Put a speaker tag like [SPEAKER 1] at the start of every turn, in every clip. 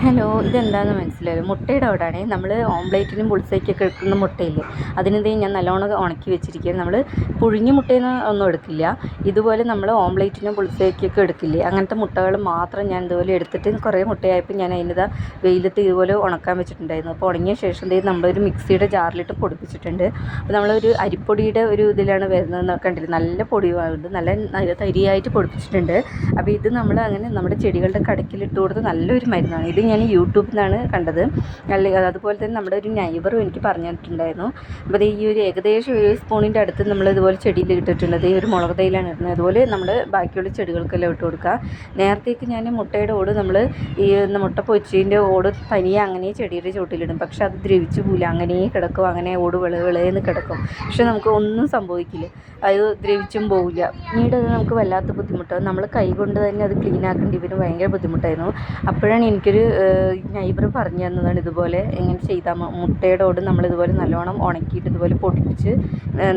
[SPEAKER 1] Hello, ഇതെന്താണെന്ന് മനസ്സിലായോ? മുട്ടയുടെ ഓടാണേ. നമ്മൾ ഓംലേറ്റിനും ബുൾസൈക്കൊക്കെ എടുക്കുന്ന മുട്ടയില്ലേ, അതിനെന്തേ ഞാൻ നല്ലോണം ഉണക്കി വെച്ചിരിക്കുകയാണ്. നമ്മൾ പുഴുങ്ങിയ മുട്ടയെന്ന് ഒന്നും എടുക്കില്ല. ഇതുപോലെ നമ്മൾ ഓംലേറ്റിനും ബുൾസൈക്കൊക്കെ എടുക്കില്ലേ, അങ്ങനത്തെ മുട്ടകൾ മാത്രം ഞാൻ ഇതുപോലെ എടുത്തിട്ട് കുറേ മുട്ടയായപ്പോൾ ഞാൻ അതിൻ്റെ വെയിലത്ത് ഇതുപോലെ ഉണക്കാൻ വെച്ചിട്ടുണ്ടായിരുന്നു. അപ്പോൾ ഉണങ്ങിയ ശേഷം നമ്മളൊരു മിക്സിയുടെ ജാറിലിട്ട് പൊടിപ്പിച്ചിട്ടുണ്ട്. അപ്പോൾ നമ്മളൊരു അരിപ്പൊടിയുടെ ഒരു ഇതിലാണ് വരുന്നത് കണ്ടില്ല, നല്ല പൊടിയുണ്ട്, നല്ല തരിയായിട്ട് പൊടിപ്പിച്ചിട്ടുണ്ട്. അപ്പോൾ ഇത് നമ്മൾ അങ്ങനെ നമ്മുടെ ചെടികളുടെ കടക്കിലിട്ട് കൊടുത്ത് നല്ലൊരു മരുന്നാണ് ഇത്. ഞാൻ യൂട്യൂബിൽ നിന്നാണ് കണ്ടത്. അതുപോലെ തന്നെ നമ്മുടെ ഒരു നൈബറും എനിക്ക് പറഞ്ഞു തന്നിട്ടുണ്ടായിരുന്നു. അപ്പോൾ ഈ ഒരു ഏകദേശം 1 സ്പൂണിൻ്റെ അടുത്ത് നമ്മൾ ഇതുപോലെ ചെടിയിൽ ഇട്ടിട്ടുള്ളത്, ഈ ഒരു മുളക് തൈലാണ് ഇടുന്നത്. അതുപോലെ നമ്മൾ ബാക്കിയുള്ള ചെടികൾക്കെല്ലാം ഇട്ട് കൊടുക്കുക. നേരത്തേക്ക് ഞാൻ മുട്ടയുടെ ഓട് നമ്മൾ ഈ മുട്ട പൊച്ചിൻ്റെ ഓട് തനിയെ അങ്ങനെ ചെടിയുടെ ചുവട്ടിലിടും. പക്ഷെ അത് ദ്രവിച്ചു പോകില്ല, അങ്ങനെ കിടക്കും, അങ്ങനെ ഓട് വിളവിളയെന്ന് കിടക്കും. പക്ഷെ നമുക്ക് ഒന്നും സംഭവിക്കില്ല, അത് ദ്രവിച്ചും പോകില്ല. പിന്നീട് അത് നമുക്ക് വല്ലാത്ത ബുദ്ധിമുട്ടാണ്. നമ്മൾ കൈ കൊണ്ട് തന്നെ അത് ക്ലീൻ ആക്കേണ്ടി വരും, ഭയങ്കര ബുദ്ധിമുട്ടായിരുന്നു. അപ്പോഴാണ് എനിക്കൊരു നൈബർ പറഞ്ഞു തന്നതാണ് ഇതുപോലെ എങ്ങനെ ചെയ്താൽ മുട്ടയുടെ ഓട് നമ്മളിതുപോലെ നല്ലോണം ഉണക്കിയിട്ട് ഇതുപോലെ പൊടിപ്പിച്ച്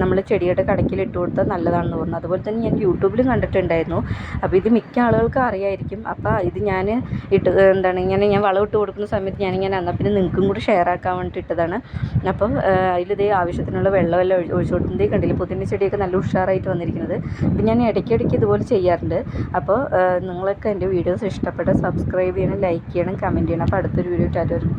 [SPEAKER 1] നമ്മൾ ചെടിയുടെ കടക്കിൽ ഇട്ട് കൊടുത്താൽ നല്ലതാണെന്ന് പറഞ്ഞു. അതുപോലെ തന്നെ ഞാൻ യൂട്യൂബിലും കണ്ടിട്ടുണ്ടായിരുന്നു. അപ്പോൾ ഇത് മിക്ക ആളുകൾക്ക് അറിയായിരിക്കും. അപ്പോൾ ഇത് ഞാൻ ഇങ്ങനെ ഞാൻ വളം ഇട്ട് കൊടുക്കുന്ന സമയത്ത് ഞാനിങ്ങനെ എന്നാൽ പിന്നെ നിങ്ങൾക്കും കൂടി ഷെയർ ആക്കാൻ വേണ്ടിയിട്ട് ഇട്ടതാണ്. അപ്പം അതിലിതേ ആവശ്യത്തിനുള്ള വെള്ളമെല്ലാം ഒഴിച്ചു കൊടുക്കുന്നത് കണ്ടില്ല, പുതിന ചെടിയൊക്കെ നല്ല ഉഷാറായിട്ട് വന്നിരിക്കുന്നത്. അപ്പം ഞാൻ ഇടയ്ക്കിടയ്ക്ക് ഇതുപോലെ ചെയ്യാറുണ്ട്. അപ്പോൾ നിങ്ങൾക്ക് എൻ്റെ വീഡിയോസ് ഇഷ്ടപ്പെട്ട സബ്സ്ക്രൈബ് ചെയ്യണം, ലൈക്ക് ചെയ്യണം, കമൻറ്റ് ചെയ്യണം. അപ്പോൾ അടുത്തൊരു വീഡിയോ ആയിട്ട് വരും.